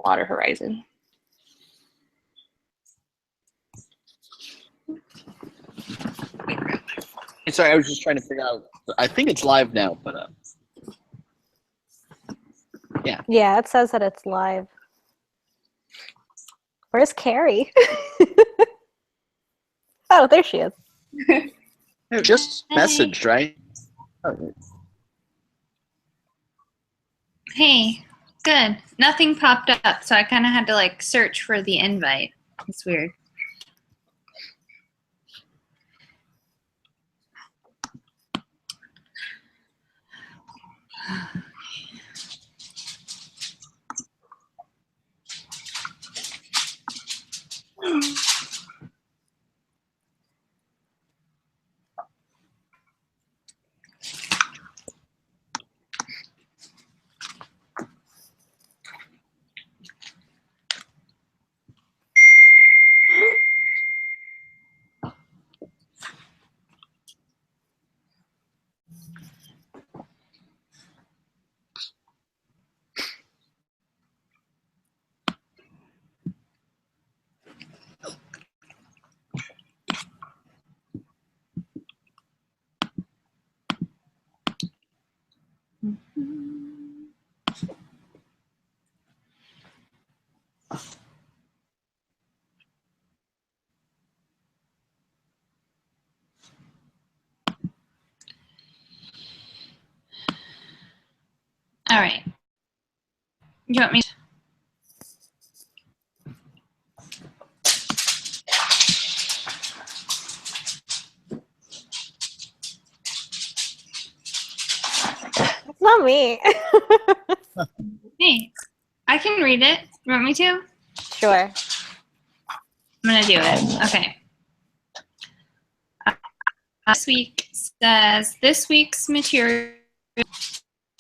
water horizon. Sorry, I was just trying to figure out. I think it's live now, but yeah. Yeah, it says that it's live. Where's Carrie? Oh, there she is. Just messaged, right? Hey, good. Nothing popped up, so I kind of had to like search for the invite. It's weird. All right. You want me to? It's not me. Hey, I can read it. You want me to? Sure. I'm going to do it. Okay. This week says, this week's material,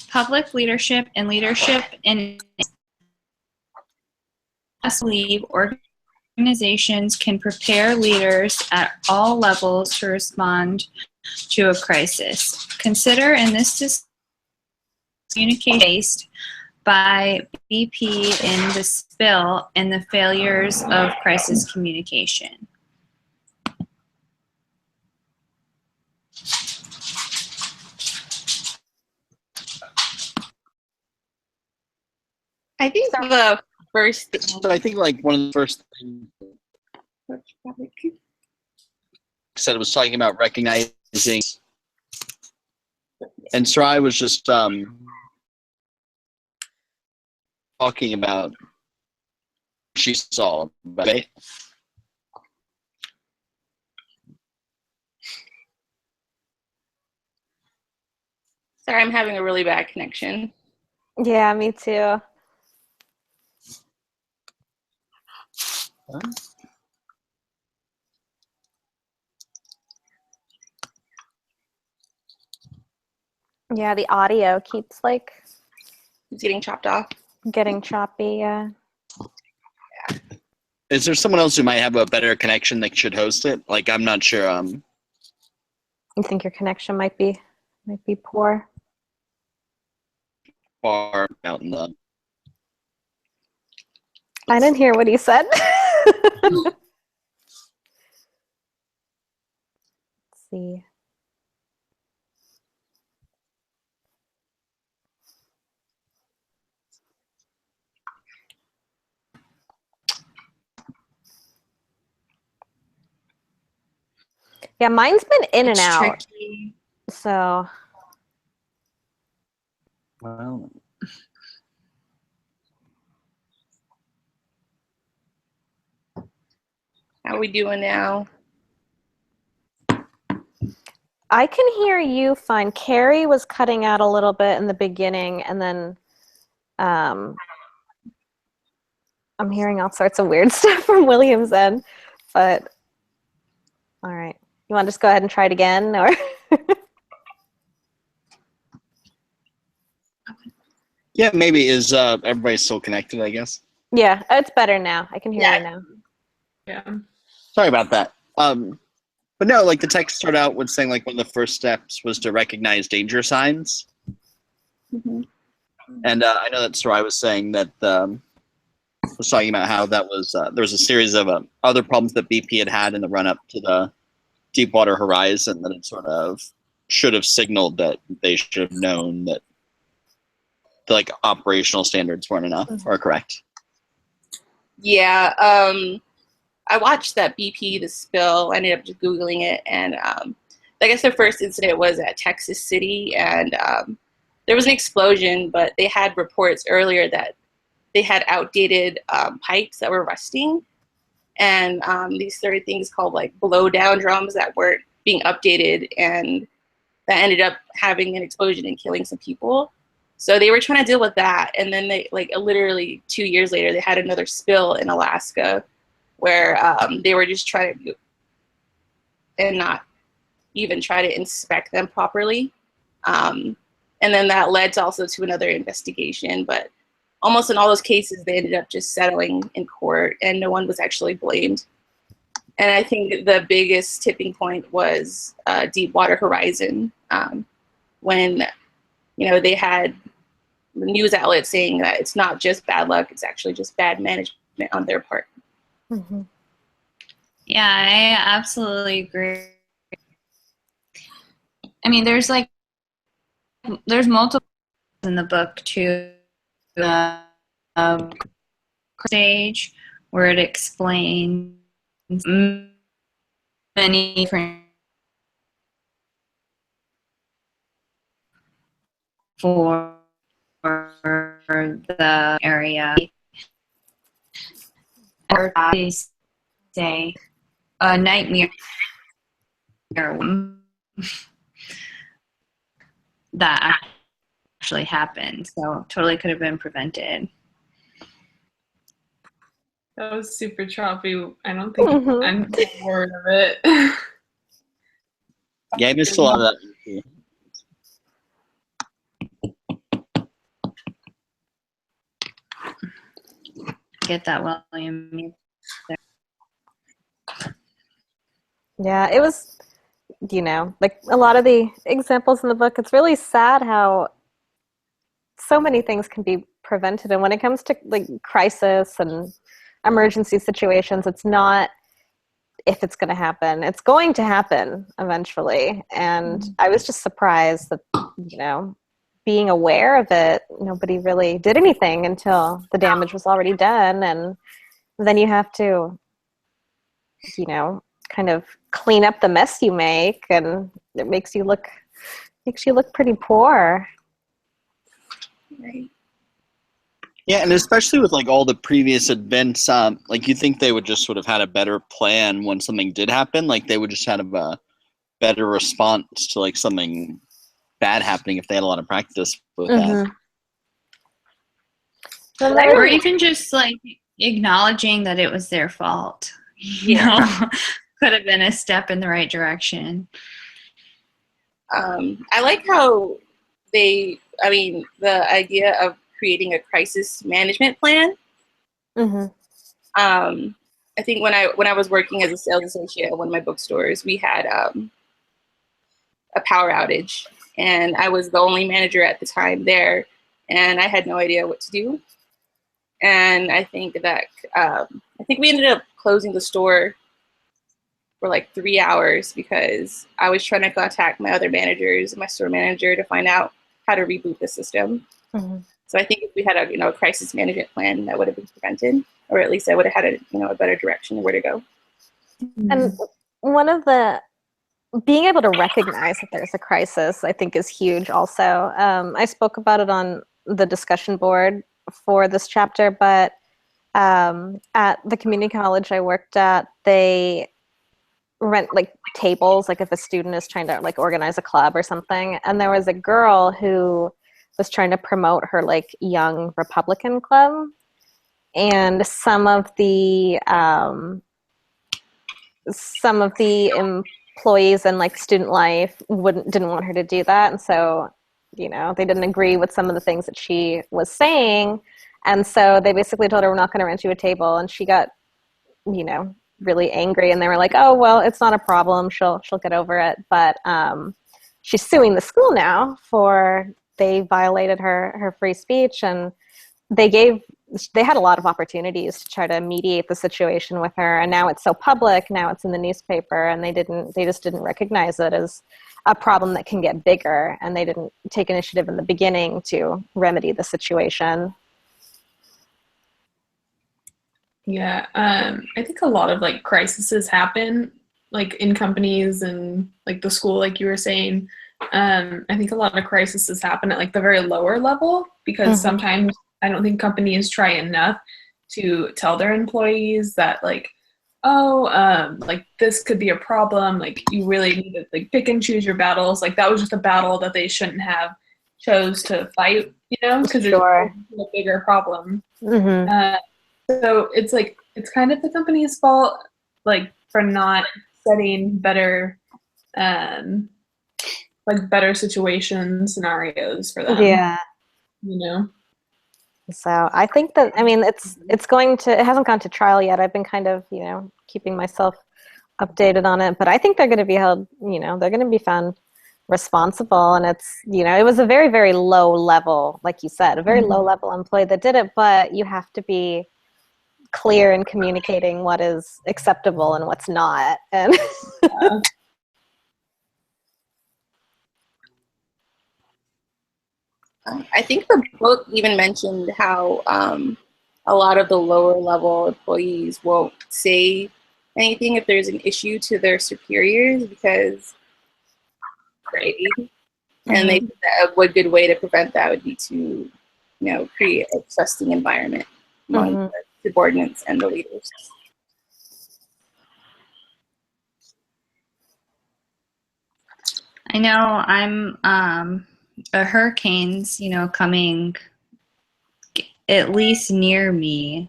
public leadership and leadership in believe organizations can prepare leaders at all levels to respond to a crisis. Consider in this communication based by BP in the spill and the failures of crisis communication. I think the first. So I think like one of the first things said was talking about recognizing, and Sarai was just talking about she saw, right? Sorry, I'm having a really bad connection. Yeah, me too. Yeah, the audio keeps like It's getting chopped off. getting choppy. Yeah. Is there someone else who might have a better connection that should host it? Like, I'm not sure. You think your connection might be poor? Far out in the. I didn't hear what he said. Let's see. Yeah, mine's been in and out. Tricky. So Well, How are we doing now? I can hear you fine. Carrie was cutting out a little bit in the beginning, and then I'm hearing all sorts of weird stuff from William's end. But all right, you want to just go ahead and try it again, or? yeah, maybe. Is everybody still connected, I guess? Yeah, it's better now. I can hear you now. Yeah. Sorry about that. But no, like the text started out with saying like one of the first steps was to recognize danger signs. Mm-hmm. And I know that Sarai was saying that was talking about how that was there was a series of other problems that BP had in the run up to the Deepwater Horizon that it sort of should have signaled that they should have known that the like operational standards weren't enough or correct. Yeah, I watched that BP, the spill. I ended up just Googling it. And I guess the first incident was at Texas City. And there was an explosion, but they had reports earlier that they had outdated pipes that were rusting. And these started things called like blow down drums that weren't being updated. And that ended up having an explosion and killing some people. So they were trying to deal with that. And then they like literally 2 years later, they had another spill in Alaska where they were just trying to and not even try to inspect them properly. And then that led to also to another investigation. But almost in all those cases, they ended up just settling in court and no one was actually blamed. And I think the biggest tipping point was Deepwater Horizon when, you know, they had the news outlets saying that it's not just bad luck, it's actually just bad management on their part. Mm-hmm. Yeah, I absolutely agree. I mean, there's multiple in the book too. Stage where it explains many different for the area. Or they say a nightmare that actually happened. So totally could have been prevented. That was super choppy. I don't think I'm a word of it. Yeah, I missed a lot of that. Get that, William. Yeah, it was, you know, like a lot of the examples in the book, it's really sad how so many things can be prevented. And when it comes to like crisis and emergency situations, it's not if it's going to happen. It's going to happen eventually. And I was just surprised that, you know, being aware of it, nobody really did anything until the damage was already done. And then you have to, you know, kind of clean up the mess you make, and it makes you look pretty poor. Right. Yeah, and especially with like all the previous events, like you think they would just sort of had a better plan when something did happen. Like they would just have a better response to like something bad happening if they had a lot of practice with that. Or even just like acknowledging that it was their fault. You know, could have been a step in the right direction. I like how the idea of creating a crisis management plan. I think when I was working as a sales associate at one of my bookstores, we had a power outage, and I was the only manager at the time there, and I had no idea what to do. And I think that we ended up closing the store for like 3 hours because I was trying to contact my other managers and my store manager to find out how to reboot the system. So I think if we had a crisis management plan, that would have been prevented, or at least I would have had a better direction of where to go. And one of the being able to recognize that there's a crisis, I think, is huge. Also, I spoke about it on the discussion board for this chapter, but at the community college I worked at, they rent like tables, like if a student is trying to like organize a club or something, and there was a girl who was trying to promote her like young Republican club, and some of the employees and like student life didn't want her to do that, and so they didn't agree with some of the things that she was saying, and so they basically told her, we're not going to rent you a table, and she got really angry, and they were like, oh well, it's not a problem, she'll get over it. But she's suing the school now for they violated her free speech, and they gave they had a lot of opportunities to try to mediate the situation with her, and now it's so public, now it's in the newspaper, and they just didn't recognize it as a problem that can get bigger, and they didn't take initiative in the beginning to remedy the situation. Yeah, I think a lot of like crises happen like in companies and like the school, like you were saying. I think a lot of crises happen at like the very lower level because sometimes I don't think companies try enough to tell their employees that like, oh, like this could be a problem. Like you really need to like pick and choose your battles. Like that was just a battle that they shouldn't have chose to fight, you know, because Sure. it's a bigger problem. Mm-hmm. So it's like it's kind of the company's fault, like for not setting better, like better situation scenarios for them. Yeah. You know. So I think that, I mean, it's going to, it hasn't gone to trial yet. I've been kind of, keeping myself updated on it, but I think they're going to be held, they're going to be found responsible. And it's, it was a very, very low level, like you said, a very low level employee that did it, but you have to be clear in communicating what is acceptable and what's not. And I think the book even mentioned how a lot of the lower level employees won't say anything if there's an issue to their superiors because afraid. And they think that a good way to prevent that would be to, create a trusting environment among the subordinates and the leaders. I know hurricanes, coming at least near me.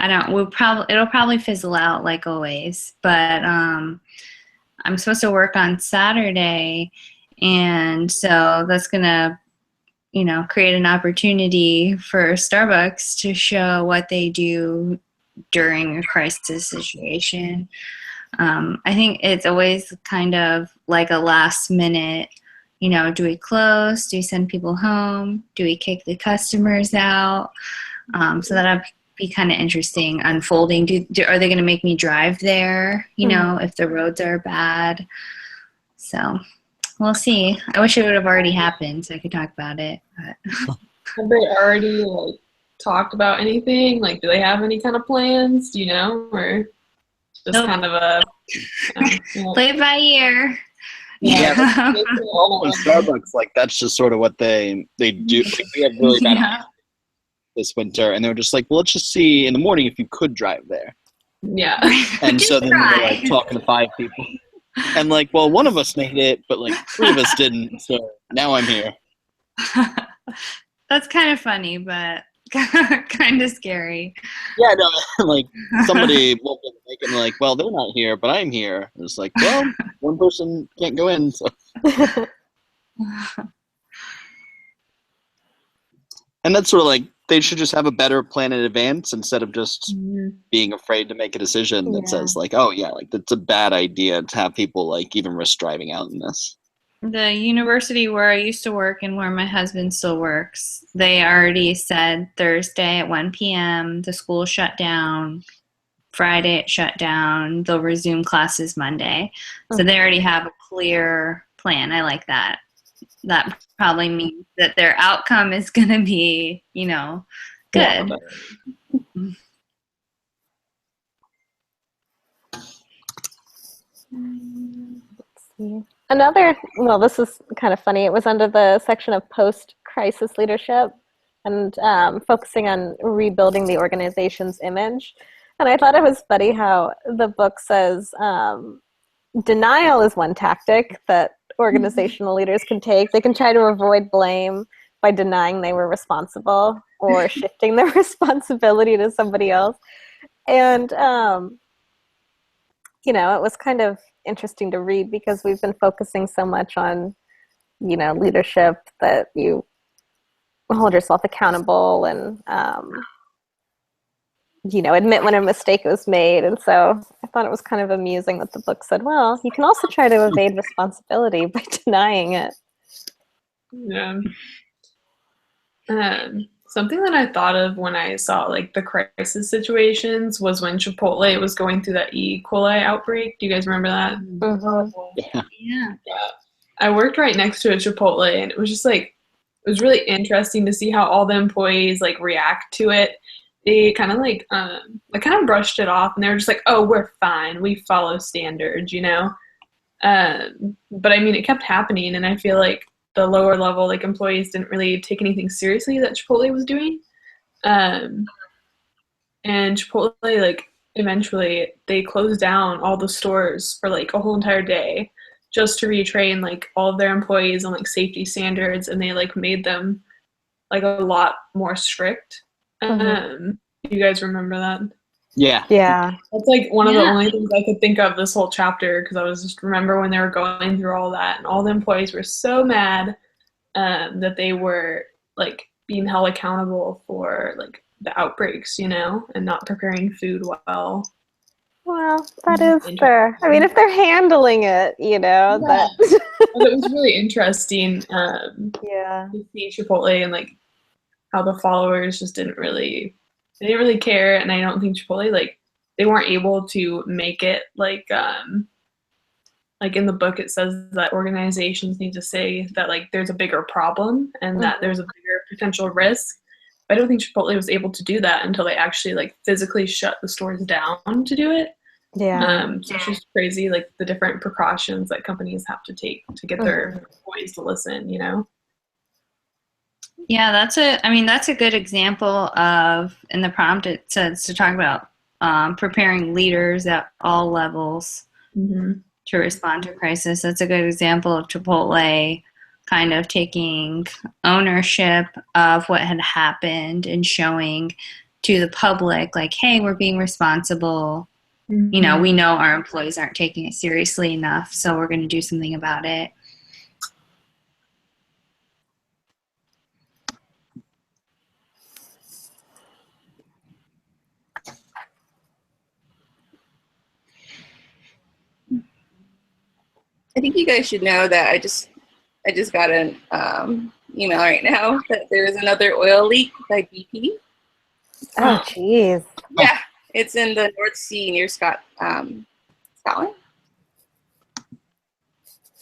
It'll probably fizzle out like always, but I'm supposed to work on Saturday, and so that's gonna create an opportunity for Starbucks to show what they do during a crisis situation. I think it's always kind of like a last minute, do we close? Do we send people home? Do we kick the customers out? So that'll be kind of interesting unfolding. Are they going to make me drive there, if the roads are bad? So we'll see. I wish it would have already happened so I could talk about it. But. Have they already like talked about anything? Like, do they have any kind of plans? Do you know, or just kind of a play it by ear? Yeah, Starbucks, like that's just sort of what they do. Like, we have really bad this winter, and they were just like, well, let's just see in the morning if you could drive there. Yeah, and so then they're like talking to 5 people. And like, well, one of us made it, but like 3 of us didn't. So now I'm here. That's kind of funny, but kind of scary. Yeah, no, like somebody will be making like, well, they're not here, but I'm here. It's like, well, one person can't go in. So. And that's sort of like they should just have a better plan in advance instead of just being afraid to make a decision that says like, oh yeah, like that's a bad idea to have people like even risk driving out in this. The university where I used to work and where my husband still works, they already said Thursday at 1 p.m. the school shut down. Friday it shut down. They'll resume classes Monday. So they already have a clear plan. I like that. That probably means that their outcome is going to be, good. Let's see. This is kind of funny. It was under the section of post-crisis leadership and focusing on rebuilding the organization's image. And I thought it was funny how the book says denial is one tactic that organizational leaders can take. They can try to avoid blame by denying they were responsible or shifting their responsibility to somebody else. And, it was kind of interesting to read because we've been focusing so much on, leadership that you hold yourself accountable and, admit when a mistake was made. And so I thought it was kind of amusing that the book said, well, you can also try to evade responsibility by denying it. Yeah. Something that I thought of when I saw like the crisis situations was when Chipotle was going through that E. coli outbreak. Do you guys remember that? Mhm. Yeah. Yeah. Yeah. I worked right next to a Chipotle, and it was just like it was really interesting to see how all the employees like react to it. They kind of kind of brushed it off, and they were just like, "Oh, we're fine. We follow standards," you know. But I mean, it kept happening, and I feel like the lower level like employees didn't really take anything seriously that Chipotle was doing. Um, and Chipotle like eventually they closed down all the stores for like a whole entire day just to retrain like all of their employees on like safety standards, and they like made them like a lot more strict. You guys remember that? Yeah. Yeah. That's like one of the Yeah. only things I could think of this whole chapter, because I was just remember when they were going through all that, and all the employees were so mad that they were like being held accountable for like the outbreaks, you know, and not preparing food well. Well, that is fair. I mean, if they're handling it, you know, Yeah. that. But it was really interesting Yeah. to see Chipotle and like how the followers just they didn't really care, and I don't think Chipotle like they weren't able to make it like in the book it says that organizations need to say that like there's a bigger problem and that there's a bigger potential risk. I don't think Chipotle was able to do that until they actually like physically shut the stores down to do it. Yeah. So it's just crazy, like the different precautions that companies have to take to get their employees to listen, you know? Yeah, that's a good example of, in the prompt it says to talk about preparing leaders at all levels Mm-hmm. to respond to crisis. That's a good example of Chipotle kind of taking ownership of what had happened and showing to the public, like, hey, we're being responsible. Mm-hmm. You know, we know our employees aren't taking it seriously enough, so we're going to do something about it. I think you guys should know that I just got an email right now that there is another oil leak by BP. Oh, jeez. Yeah, it's in the North Sea near Scotland.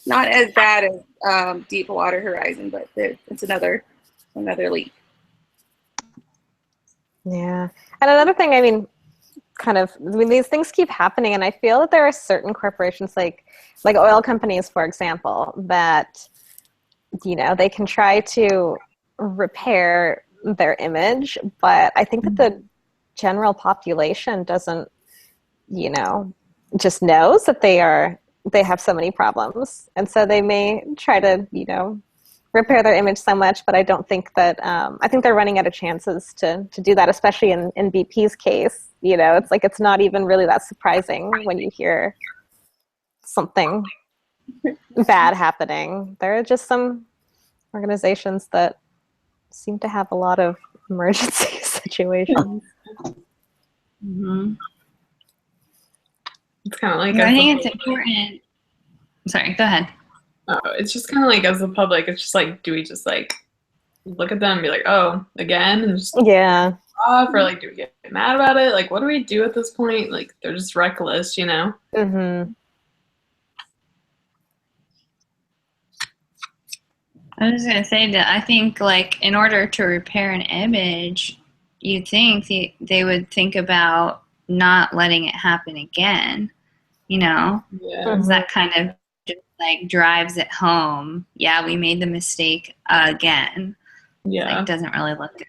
Not as bad as Deepwater Horizon, but it's another leak. Yeah. And another thing, I mean, these things keep happening, and I feel that there are certain corporations like oil companies, for example, that, you know, they can try to repair their image, but I think that the general population doesn't, you know, just knows that they have so many problems, and so they may try to, you know, repair their image so much, but I don't think that I think they're running out of chances to do that, especially in BP's case. You know, it's like it's not even really that surprising when you hear something bad happening. There are just some organizations that seem to have a lot of emergency situations. Mm-hmm. It's kind of like I think it's important. Sorry, go ahead. it's just kind of like as the public, it's just like, do we just like look at them and be like, oh, again, and just Yeah. off, or like, do we get mad about it? Like, what do we do at this point? Like, they're just reckless, you know? Mm-hmm. I was going to say that I think, like, in order to repair an image, you'd think they would think about not letting it happen again, you know? Yeah. Because that kind of just, like, drives it home. Yeah, we made the mistake again. Yeah. Like, doesn't really look good.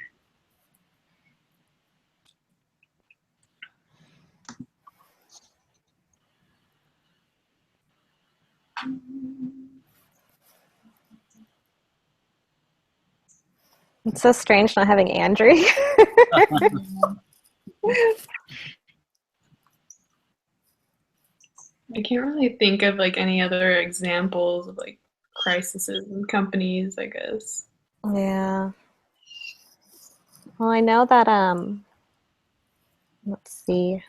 It's so strange not having Andrew. I can't really think of like any other examples of like crises in companies, I guess. Yeah. Well, I know that let's see.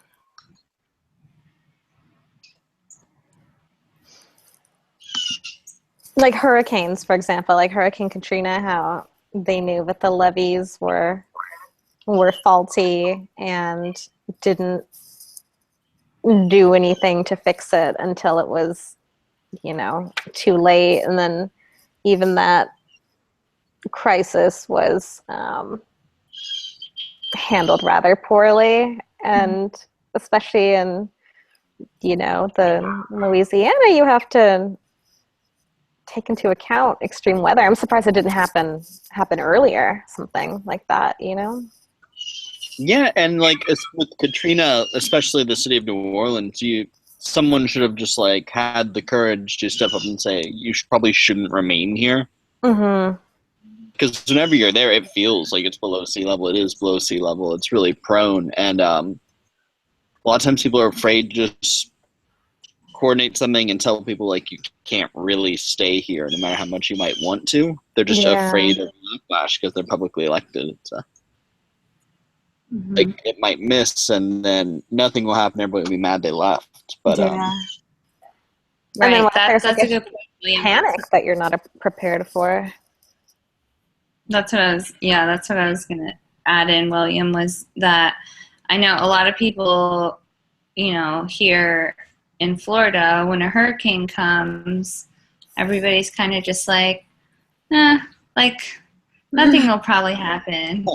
Like hurricanes, for example, like Hurricane Katrina, how they knew that the levees were faulty and didn't do anything to fix it until it was, too late. And then even that crisis was handled rather poorly, and especially in, the Louisiana, you have to take into account extreme weather. I'm surprised it didn't happen earlier, something like that, Yeah, and like with Katrina, especially the city of New Orleans, someone should have just like had the courage to step up and say probably shouldn't remain here. Mm-hmm. Because whenever you're there, it feels like it's below sea level. It is below sea level. It's really prone, and a lot of times people are afraid to just coordinate something and tell people like you can't really stay here, no matter how much you might want to. They're just afraid of backlash because they're publicly elected. So. Like it might miss, and then nothing will happen. Everybody will be mad they left. But right. And then that's a good point, William. Panic that you're not prepared for. That's what I was gonna add in, William, was that I know a lot of people, here in Florida, when a hurricane comes, everybody's kind of just like nothing will probably happen.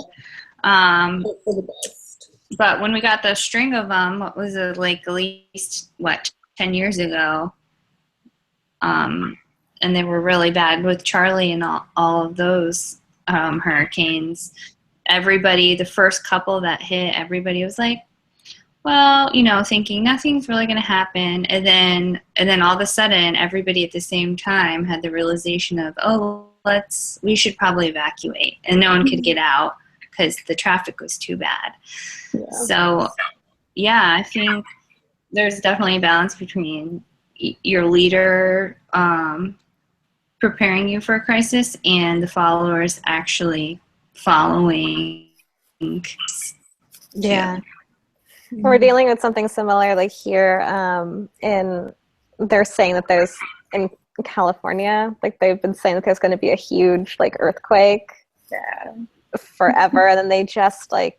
But when we got the string of them, what was it, like at least 10 years ago? And they were really bad with Charlie and all of those hurricanes. Everybody, the first couple that hit, everybody was like, well, thinking nothing's really going to happen. And then all of a sudden, everybody at the same time had the realization of, we should probably evacuate. And no one could get out because the traffic was too bad. Yeah. So, yeah, I think there's definitely a balance between your leader preparing you for a crisis and the followers actually following. Yeah. We're dealing with something similar, like here they're saying that there's, in California, like they've been saying that there's going to be a huge like earthquake forever. And then they just there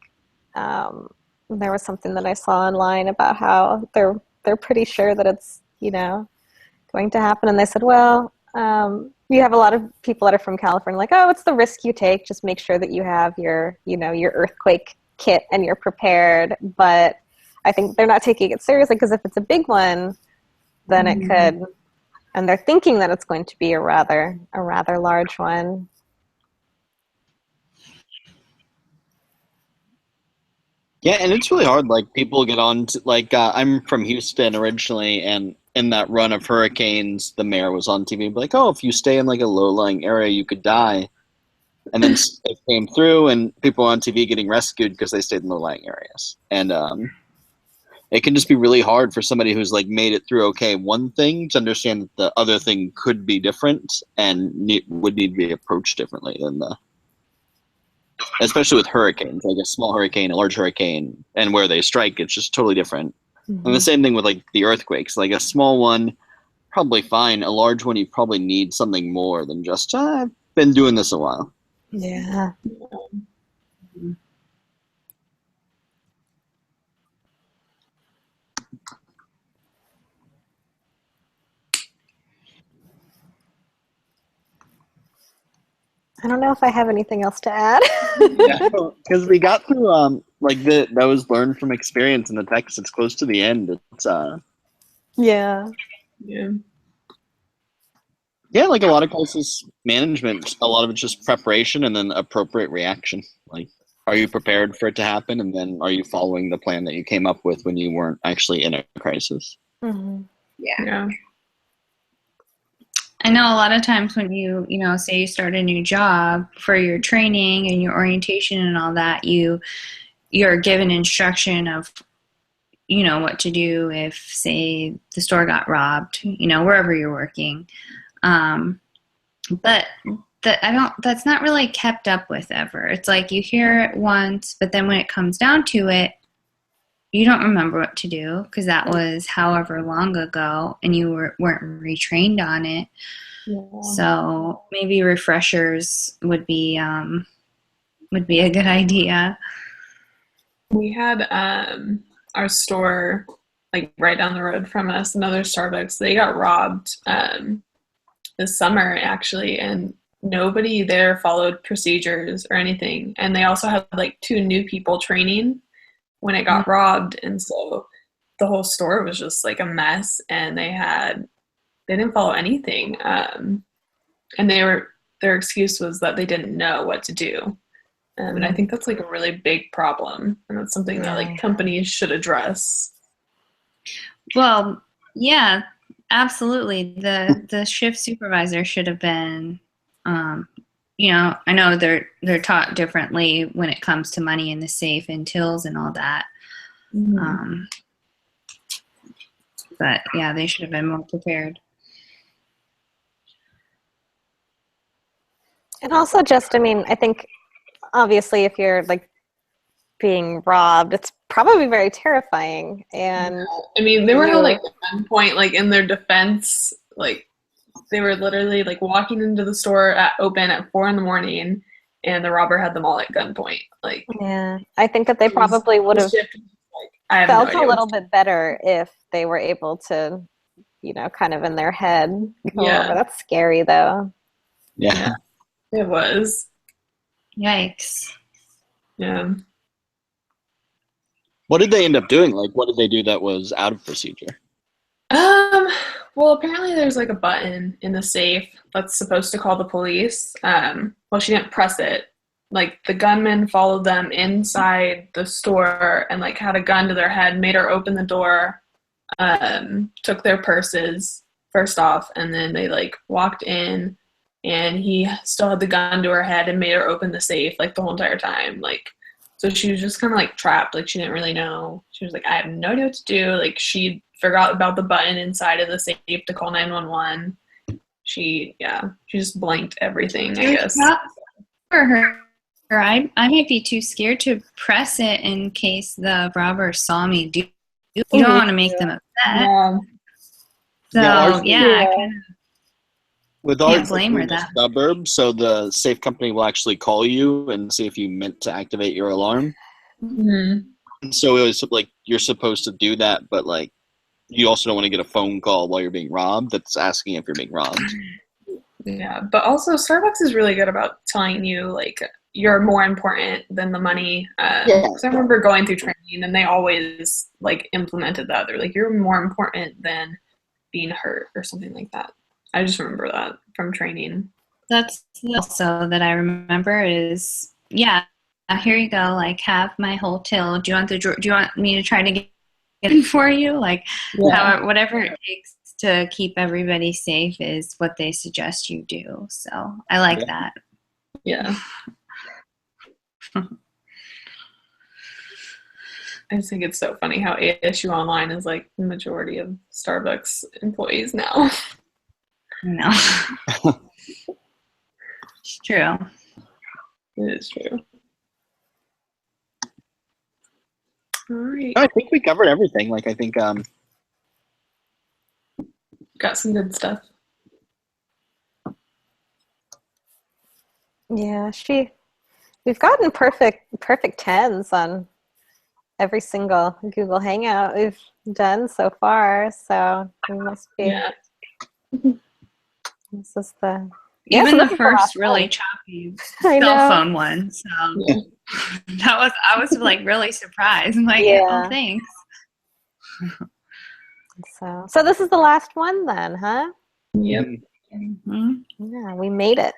was something that I saw online about how they're pretty sure that it's, going to happen. And they said, well, you have a lot of people that are from California, like, oh, it's the risk you take. Just make sure that you have your earthquake kit and you're prepared. But I think they're not taking it seriously, because if it's a big one, then it could, and they're thinking that it's going to be a rather large one. Yeah, and it's really hard. Like people get on to, like I'm from Houston originally, and in that run of hurricanes, the mayor was on TV like, "Oh, if you stay in like a low-lying area, you could die." And then it came through, and people on TV getting rescued because they stayed in low-lying areas. And it can just be really hard for somebody who's like made it through one thing to understand that the other thing could be different and would need to be approached differently than especially with hurricanes, like a small hurricane, a large hurricane, and where they strike, it's just totally different. And the same thing with like the earthquakes, like a small one, probably fine. A large one, you probably need something more than just, I've been doing this a while. Yeah. I don't know if I have anything else to add. Yeah, because we got through that was learned from experience in the text. It's close to the end. It's yeah. Like a lot of crisis management, a lot of it's just preparation and then appropriate reaction. Like, are you prepared for it to happen, and then are you following the plan that you came up with when you weren't actually in a crisis? Yeah. I know a lot of times when you say you start a new job, for your training and your orientation and all that, you're given instruction of, what to do if, say, the store got robbed, wherever you're working. But that's not really kept up with ever. It's like you hear it once, but then when it comes down to it, you don't remember what to do because that was however long ago and you weren't retrained on it. Yeah. So maybe refreshers would be a good idea. We had our store like right down the road from us, another Starbucks. They got robbed this summer actually, and nobody there followed procedures or anything. And they also had like 2 new people training when it got robbed, and so the whole store was just like a mess, and they didn't follow anything. And their excuse was that they didn't know what to do. And I think that's like a really big problem, and that's something that like companies should address. Well, yeah, absolutely. The shift supervisor should have been, I know they're taught differently when it comes to money in the safe and tills and all that. But yeah, they should have been more prepared. And also just, I think obviously if you're like being robbed, it's probably very terrifying. And they were held like at gunpoint, like in their defense, like they were literally like walking into the store open at 4 a.m, and the robber had them all at gunpoint. Like, yeah, I think that they probably would have felt a little bit better if they were able to, kind of in their head go over. That's scary though. Yeah. It was. Yikes. Yeah. What did they end up doing? Like, what did they do that was out of procedure? Well, apparently there's like a button in the safe that's supposed to call the police. Well, she didn't press it. Like the gunman followed them inside the store and like had a gun to their head, made her open the door, took their purses first off, and then they like walked in, and he still had the gun to her head and made her open the safe like the whole entire time. Like, so she was just kind of like trapped. Like she didn't really know. She was like, I have no idea what to do. Like she forgot about the button inside of the safe to call 911. She just blanked everything, I guess. For her, I might be too scared to press it in case the robber saw me do. You don't want to make them upset. So with our suburb, so the safe company will actually call you and see if you meant to activate your alarm. And so it was like you're supposed to do that, but like you also don't want to get a phone call while you're being robbed that's asking if you're being robbed. Yeah, but also Starbucks is really good about telling you like you're more important than the money. Because I remember going through training and they always like implemented that. They're like, you're more important than being hurt or something like that. I just remember that from training. That's also that I remember is, here you go. Like, have my whole till. Do you want me to try to get it for you? Like, whatever it takes to keep everybody safe is what they suggest you do. So I like that. Yeah. I just think it's so funny how ASU Online is like the majority of Starbucks employees now. No. It's true. It is true. All right. I think we covered everything. Like, I think got some good stuff. Yeah, we've gotten perfect 10s on every single Google Hangout we've done so far. So we must be. Yeah. This is even the first really choppy cell phone one. So I was like really surprised. I'm like, oh, thanks. So this is the last one then, huh? Yep. Mm-hmm. Yeah, we made it.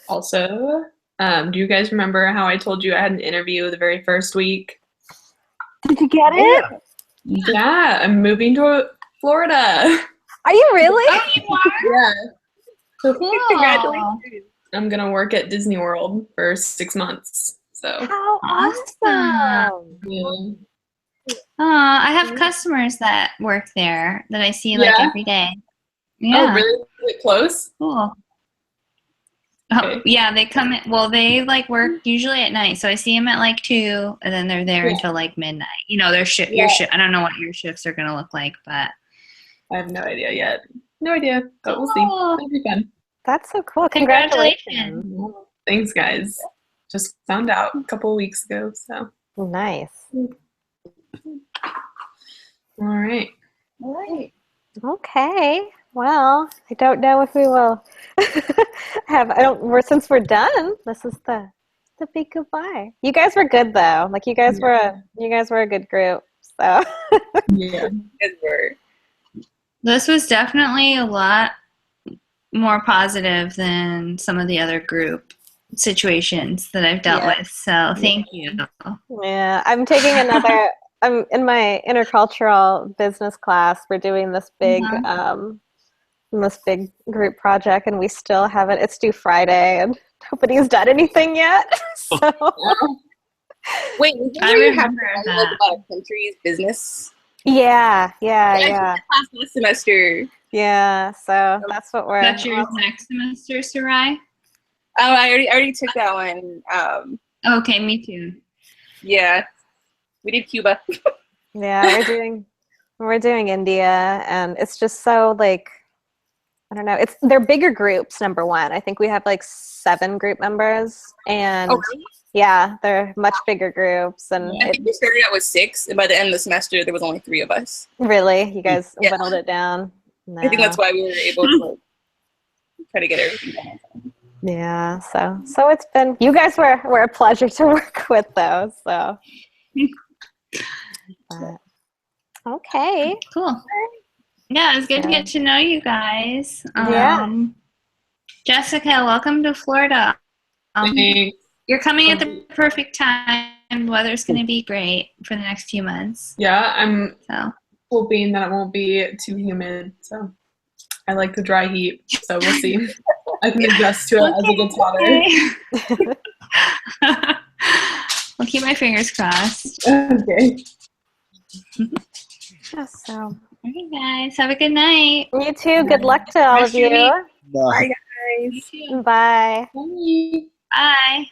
Also, do you guys remember how I told you I had an interview the very first week? Did you get it? Yeah, I'm moving to Florida. Are you really? Oh, you are? Yeah. So cool. Congratulations. I'm going to work at Disney World for 6 months. So how awesome. Yeah. I have customers that work there that I see like every day. Yeah. Oh, really? Is it close? Cool. Oh, yeah, they come in, well, they like work usually at night. So I see them at like 2 and then they're there until like midnight. You know, their shift, your shift. I don't know what your shifts are going to look like, but I have no idea yet. No idea, but we'll see. Cool. It'll be fun. That's so cool. Congratulations. Thanks, guys. Just found out a couple of weeks ago, so. Nice. All right. All right. Okay. Well, I don't know if we will since we're done, this is the big goodbye. You guys were good though. Like you guys were a good group. So Yeah. Good word. This was definitely a lot more positive than some of the other group situations that I've dealt with. So thank you. yeah, I'm in my intercultural business class. We're doing this big group project, and we still haven't. It's due Friday, and nobody's done anything yet. So Wait, I remember that. about a country's business. yeah. Class last semester. Yeah, so that's what we're. That's yours next semester, Sarai? Oh, I already took that one. Okay, me too. Yeah, we did Cuba. Yeah, we're doing India, and it's just so like I don't know. They're bigger groups. Number one, I think we have like 7 group members, and really? yeah, they're much bigger groups. And I think we started out with 6, and by the end of the semester, there was only 3 of us. Really, you guys whittled it down. No. I think that's why we were able to try to get everything done. Yeah, so it's been. You guys were a pleasure to work with, though. So. But, okay. Cool. Yeah, it was good to get to know you guys. Jessica, welcome to Florida. You're coming at the perfect time. Weather's going to be great for the next few months. Yeah, I'm hoping that it won't be too humid. So I like the dry heat. So we'll see. I can adjust to it as it gets hotter. I'll keep my fingers crossed. Okay. Yeah, so. Okay, guys. Have a good night. You too. Good luck to all of you. Bye, guys. You too. Bye. Bye. Bye.